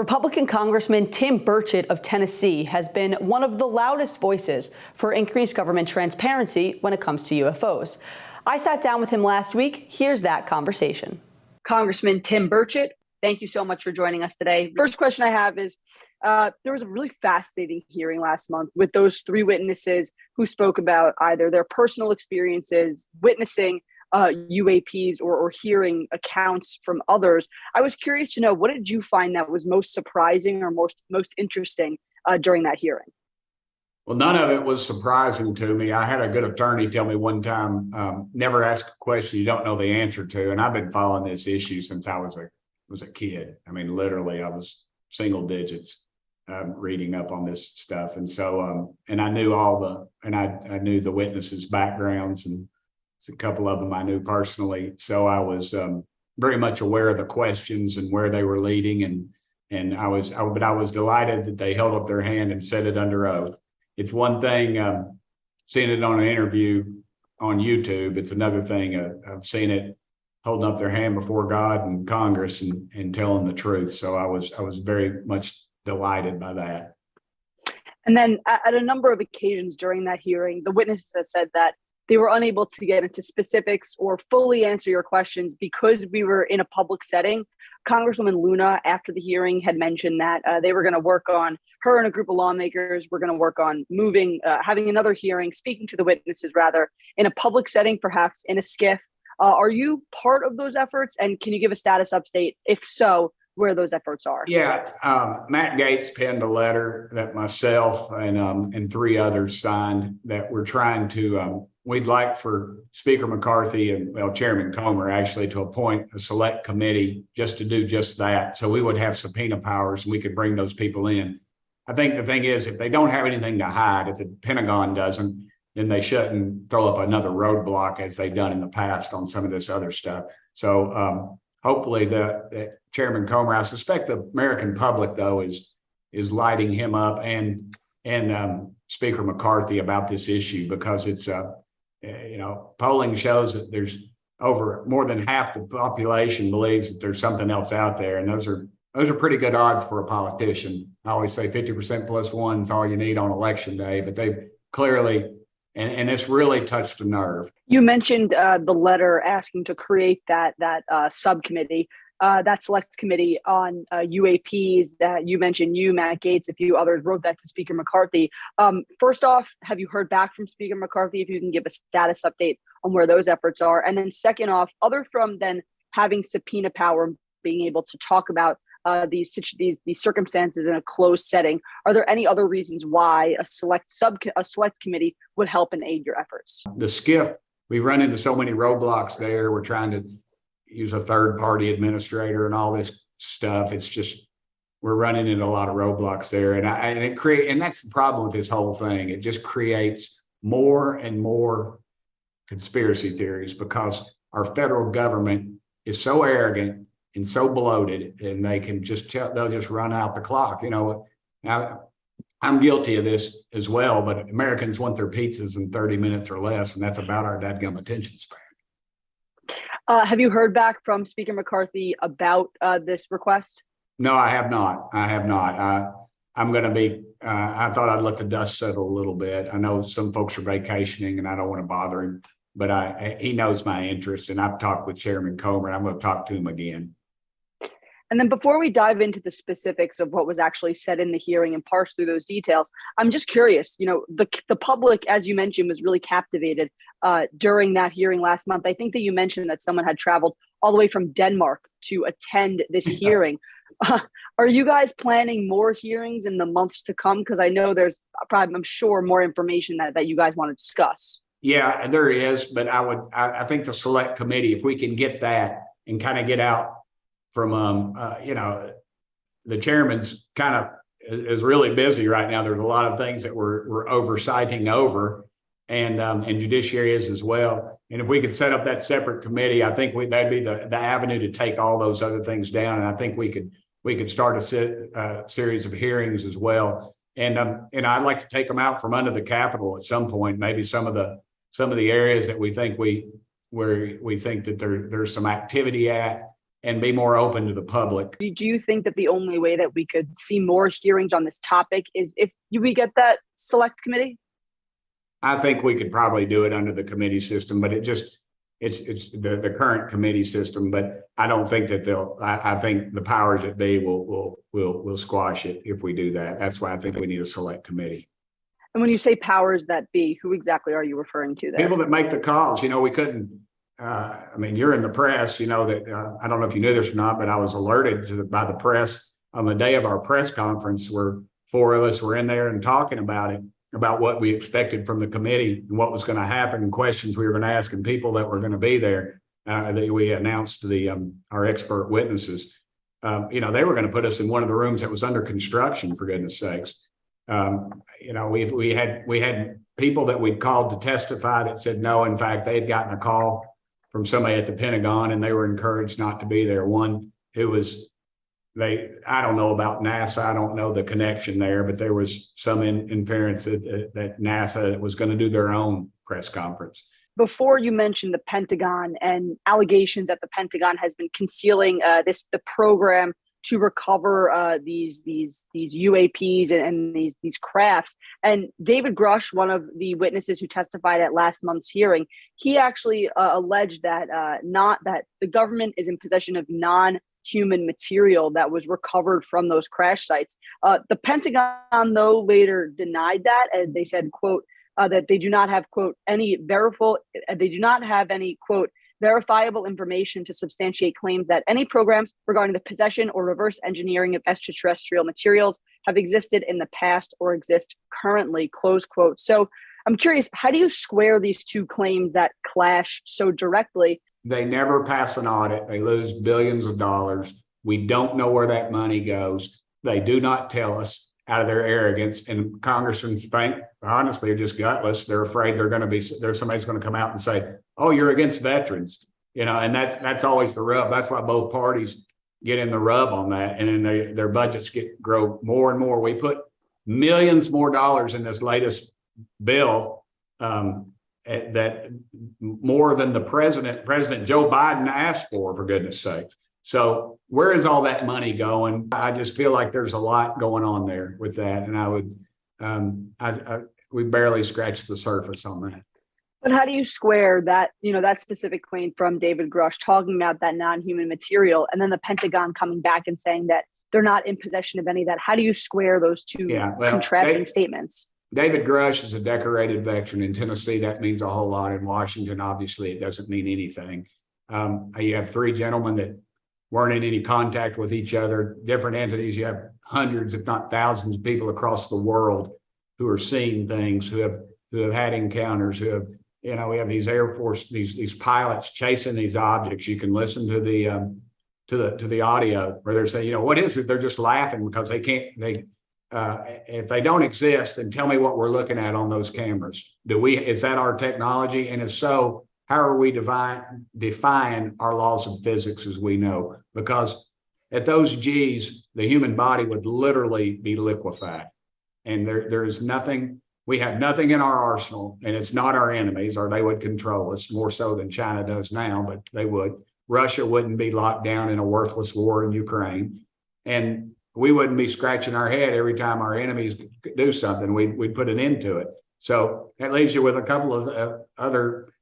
Republican Congressman Tim Burchett of Tennessee has been one of the loudest voices for increased government transparency when it comes to UFOs. I sat down with him last week. Here's that conversation. Congressman Tim Burchett, thank you so much for joining us today. First question I have is, there was a really fascinating hearing last month with those three witnesses who spoke about either their personal experiences witnessing UAPs or hearing accounts from others. I was curious to know, what did you find that was most surprising or most interesting during that hearing? Well, none of it was surprising to me. I had a good attorney tell me one time, never ask a question you don't know the answer to. And I've been following this issue since I was a kid. I mean, literally, I was single digits reading up on this stuff. And so, and I knew I knew the witnesses' backgrounds, and a couple of them I knew personally. So I was very much aware of the questions and where they were leading. But I was delighted that they held up their hand and said it under oath. It's one thing seeing it on an interview on YouTube. It's another thing I've seen it holding up their hand before God and Congress and telling the truth. So I was very much delighted by that. And then at a number of occasions during that hearing, the witnesses have said that they were unable to get into specifics or fully answer your questions because we were in a public setting. Congresswoman Luna, after the hearing, had mentioned that they were going to work on, her and a group of lawmakers were going to work on having another hearing, speaking to the witnesses rather, in a public setting, perhaps in a SCIF. Are you part of those efforts? And can you give a status update, if so, where those efforts are? Yeah, Matt Gaetz penned a letter that myself and three others signed that we're trying to, we'd like for Speaker McCarthy and Chairman Comer actually to appoint a select committee just to do just that. So we would have subpoena powers and we could bring those people in. I think the thing is, if they don't have anything to hide, if the Pentagon doesn't, then they shouldn't throw up another roadblock as they've done in the past on some of this other stuff. So hopefully the Chairman Comer, I suspect the American public though is lighting him up and Speaker McCarthy about this issue, because it's polling shows that there's more than half the population believes that there's something else out there, and those are pretty good odds for a politician. I always say 50% plus one is all you need on election day, but they clearly, and it's really touched a nerve. You mentioned the letter asking to create that subcommittee, that select committee on UAPs that you mentioned. You, Matt Gaetz, a few others wrote that to Speaker McCarthy. First off, have you heard back from Speaker McCarthy? If you can give a status update on where those efforts are. And then second off, other from then having subpoena power, being able to talk about these circumstances in a closed setting, are there any other reasons why a select committee would help and aid your efforts? The SCIF, we've run into so many roadblocks there. We're trying to use a third-party administrator and all this stuff. It's just, we're running into a lot of roadblocks there, and that's the problem with this whole thing. It just creates more and more conspiracy theories because our federal government is so arrogant and so bloated, and they can they'll just run out the clock. Now, I'm guilty of this as well, but Americans want their pizzas in 30 minutes or less, and that's about our dadgum attention span. Have you heard back from Speaker McCarthy about this request? No, I have not. I'm going to be, I thought I'd let the dust settle a little bit. I know some folks are vacationing and I don't want to bother him, but he knows my interest, and I've talked with Chairman Comer, and I'm going to talk to him again. And then before we dive into the specifics of what was actually said in the hearing and parse through those details, I'm just curious, the public, as you mentioned, was really captivated during that hearing last month. I think that you mentioned that someone had traveled all the way from Denmark to attend this hearing. Are you guys planning more hearings in the months to come? Because I know there's probably, I'm sure, more information that you guys want to discuss. Yeah, there is, but I think the select committee, if we can get that and kind of get out from, the chairman's kind of is really busy right now. There's a lot of things that we're oversighting over, and judiciary is as well. And if we could set up that separate committee, I think that'd be the avenue to take all those other things down. And I think we could start a series of hearings as well. And I'd like to take them out from under the Capitol at some point. Maybe some of the areas that we think that there's some activity at, and be more open to the public. Do you think that the only way that we could see more hearings on this topic is if we get that select committee? I think we could probably do it under the committee system, but it's the current committee system. But I don't think that I think the powers that be will squash it if we do that. That's why I think we need a select committee. And when you say powers that be, who exactly are you referring to there? People that make the calls. We couldn't. I mean, you're in the press. That I don't know if you knew this or not, but I was alerted by the press on the day of our press conference, where 4 of us were in there and talking about it, about what we expected from the committee and what was going to happen, and questions we were going to ask, and people that were going to be there. That we announced to our expert witnesses. They were going to put us in one of the rooms that was under construction, for goodness sakes. We had people that we'd called to testify that said no. In fact, they had gotten a call from somebody at the Pentagon, and they were encouraged not to be there. One who was, I don't know about NASA, I don't know the connection there, but there was some inference that NASA was going to do their own press conference. Before you mentioned the Pentagon and allegations that the Pentagon has been concealing the program to recover these UAPs and these crafts. And David Grush, one of the witnesses who testified at last month's hearing, he actually alleged that that the government is in possession of non-human material that was recovered from those crash sites. The Pentagon, though, later denied that, and they said, quote, that they do not have, quote, any quote, verifiable information to substantiate claims that any programs regarding the possession or reverse engineering of extraterrestrial materials have existed in the past or exist currently, close quote. So I'm curious, how do you square these two claims that clash so directly? They never pass an audit. They lose billions of dollars. We don't know where that money goes. They do not tell us, out of their arrogance. And Congressmen, honestly, are just gutless. They're afraid somebody's going to come out and say, "Oh, you're against veterans," and that's always the rub. That's why both parties get in the rub on that, and then their budgets grow more and more. We put millions more dollars in this latest bill, that more than the President Joe Biden asked for goodness sakes. So where is all that money going? I just feel like there's a lot going on there with that, and we barely scratched the surface on that. But how do you square that, that specific claim from David Grush talking about that non-human material, and then the Pentagon coming back and saying that they're not in possession of any of that? How do you square those two contrasting statements? David Grush is a decorated veteran in Tennessee. That means a whole lot. In Washington, obviously, it doesn't mean anything. You have 3 gentlemen that weren't in any contact with each other, different entities. You have hundreds, if not thousands, of people across the world who are seeing things, who have had encounters, we have these Air Force, these pilots chasing these objects. You can listen to the audio where they're saying, what is it? They're just laughing because they can't. If they don't exist, then tell me what we're looking at on those cameras. Is that our technology? And if so, how are we defying our laws of physics as we know? Because at those G's, the human body would literally be liquefied. And there is nothing, we have nothing in our arsenal, and it's not our enemies, or they would control us more so than China does now, but they would. Russia wouldn't be locked down in a worthless war in Ukraine. And we wouldn't be scratching our head every time our enemies do something. We'd put an end to it. So that leaves you with a couple of other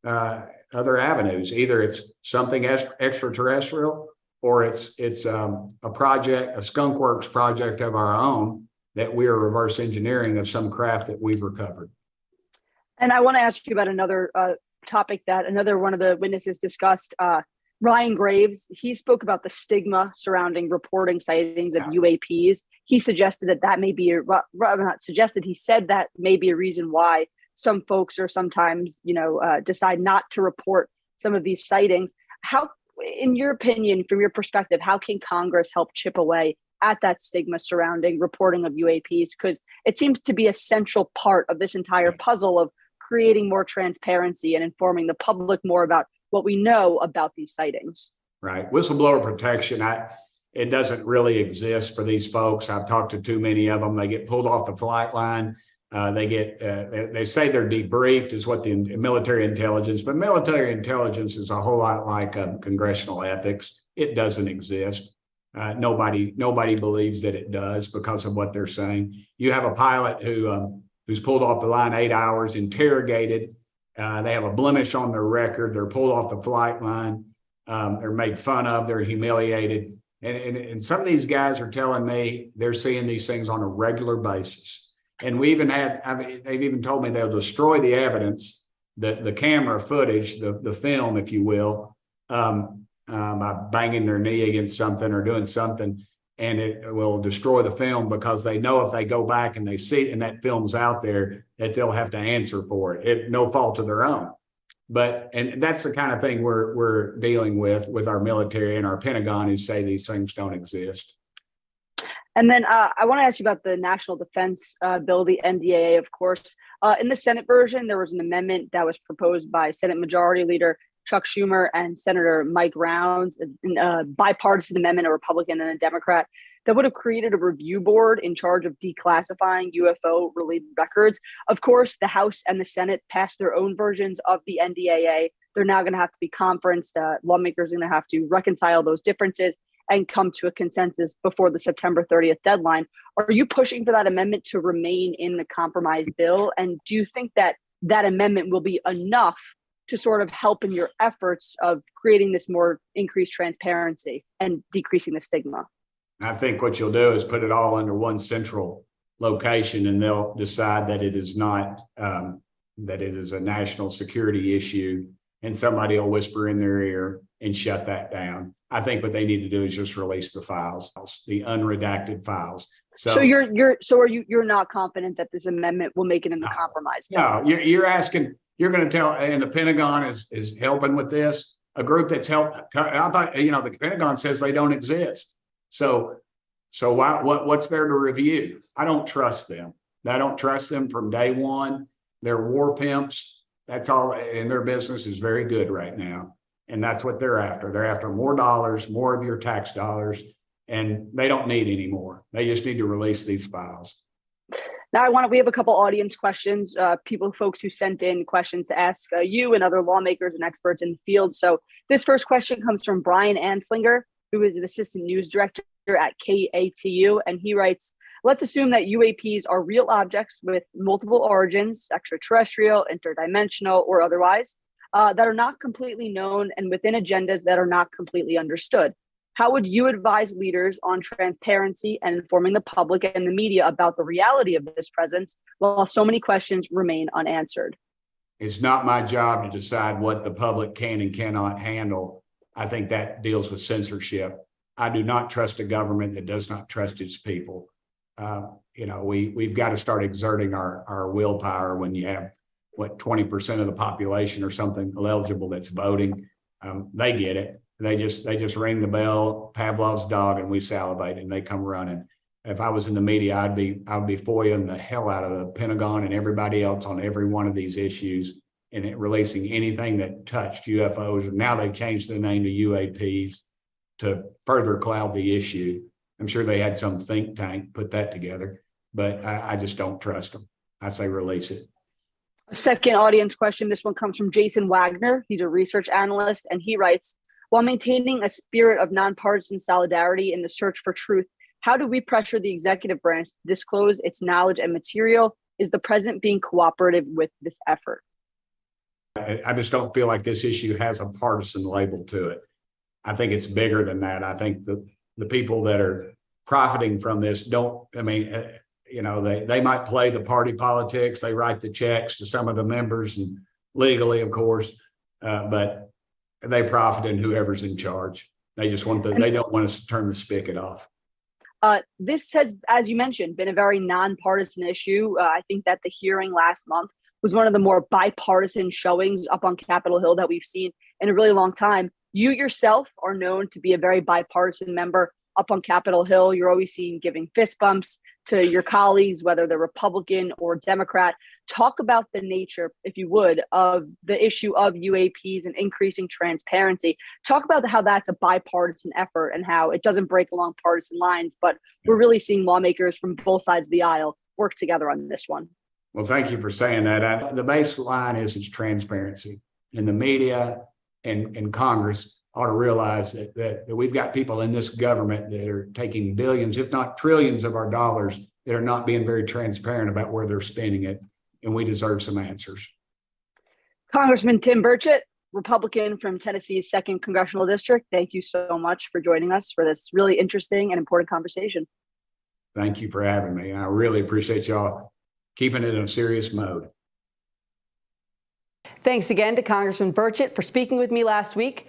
avenues. Either it's something extraterrestrial, or it's a project, a skunkworks project of our own that we are reverse engineering of some craft that we've recovered. And I want to ask you about another topic that another one of the witnesses discussed. Ryan Graves, he spoke about the stigma surrounding reporting sightings of UAPs. He suggested that may be he said that may be a reason why some folks are sometimes, decide not to report some of these sightings. How, in your opinion, from your perspective, how can Congress help chip away at that stigma surrounding reporting of UAPs? Because it seems to be a central part of this entire puzzle of creating more transparency and informing the public more about what we know about these sightings. Right. Whistleblower protection, it doesn't really exist for these folks. I've talked to too many of them. They get pulled off the flight line. They say they're debriefed is what the military intelligence, but military intelligence is a whole lot like congressional ethics. it doesn't exist. Nobody believes that it does because of what they're saying. You have a pilot who's pulled off the line 8 hours, interrogated. They have a blemish on their record. They're pulled off the flight line. They're made fun of. They're humiliated. And some of these guys are telling me they're seeing these things on a regular basis. And they've even told me they'll destroy the evidence, the camera footage, the film, if you will, by banging their knee against something or doing something, and it will destroy the film because they know if they go back and they see it and that film's out there, that they'll have to answer for it, no fault of their own. And that's the kind of thing we're dealing with our military and our Pentagon, who say these things don't exist. And then I want to ask you about the National Defense Bill, the NDAA, of course. In the Senate version, there was an amendment that was proposed by Senate Majority Leader Chuck Schumer and Senator Mike Rounds, a bipartisan amendment, a Republican and a Democrat, that would have created a review board in charge of declassifying UFO-related records. Of course, the House and the Senate passed their own versions of the NDAA. They're now going to have to be conferenced. Lawmakers are going to have to reconcile those differences and come to a consensus before the September 30th deadline. Are you pushing for that amendment to remain in the compromise bill? And do you think that that amendment will be enough to sort of help in your efforts of creating this more increased transparency and decreasing the stigma? I think what you'll do is put it all under one central location, and they'll decide that it is not, that it is a national security issue, and somebody will whisper in their ear and shut that down. I think what they need to do is just release the files, the unredacted files. So you're not confident that this amendment will make it in the compromise bill? No, you're asking, you're going to tell, and the Pentagon is helping with this, a group that's helped. I thought, the Pentagon says they don't exist. So what's there to review? I don't trust them. I don't trust them from day one. They're war pimps. That's all, and their business is very good right now. And that's what they're after. They're after more dollars, more of your tax dollars, and they don't need any more. They just need to release these files. Now we have a couple audience questions, folks who sent in questions to ask you and other lawmakers and experts in the field. So this first question comes from Brian Anslinger, who is an assistant news director at KATU. And he writes, let's assume that UAPs are real objects with multiple origins, extraterrestrial, interdimensional, or otherwise, that are not completely known and within agendas that are not completely understood. How would you advise leaders on transparency and informing the public and the media about the reality of this presence while so many questions remain unanswered? It's not my job to decide what the public can and cannot handle. I think that deals with censorship. I do not trust a government that does not trust its people. We've got to start exerting our willpower when you have 20% of the population or something eligible that's voting. They get it. They just ring the bell, Pavlov's dog, and we salivate, and they come running. If I was in the media, I'd be FOIAing the hell out of the Pentagon and everybody else on every one of these issues, and releasing anything that touched UFOs. And now they've changed the name to UAPs to further cloud the issue. I'm sure they had some think tank put that together, but I just don't trust them. I say release it. Second audience question. This one comes from Jason Wagner. He's a research analyst, and he writes, while maintaining a spirit of nonpartisan solidarity in the search for truth, how do we pressure the executive branch to disclose its knowledge and material? Is the president being cooperative with this effort? I just don't feel like this issue has a partisan label to it. I think it's bigger than that. I think the people that are profiting from this they might play the party politics. They write the checks to some of the members, and legally, of course, but they profit in whoever's in charge. They just they don't want us to turn the spigot off. This has, as you mentioned, been a very nonpartisan issue. I think that the hearing last month was one of the more bipartisan showings up on Capitol Hill that we've seen in a really long time. You yourself are known to be a very bipartisan member up on Capitol Hill. You're always seen giving fist bumps to your colleagues, whether they're Republican or Democrat. Talk about the nature, if you would, of the issue of UAPs and increasing transparency. Talk about how that's a bipartisan effort and how it doesn't break along partisan lines, but we're really seeing lawmakers from both sides of the aisle work together on this one. Well, thank you for saying that. The baseline is it's transparency in the media and Congress. ought to realize that we've got people in this government that are taking billions, if not trillions of our dollars that are not being very transparent about where they're spending it. And we deserve some answers. Congressman Tim Burchett, Republican from Tennessee's 2nd Congressional District, thank you so much for joining us for this really interesting and important conversation. Thank you for having me. I really appreciate y'all keeping it in a serious mode. Thanks again to Congressman Burchett for speaking with me last week.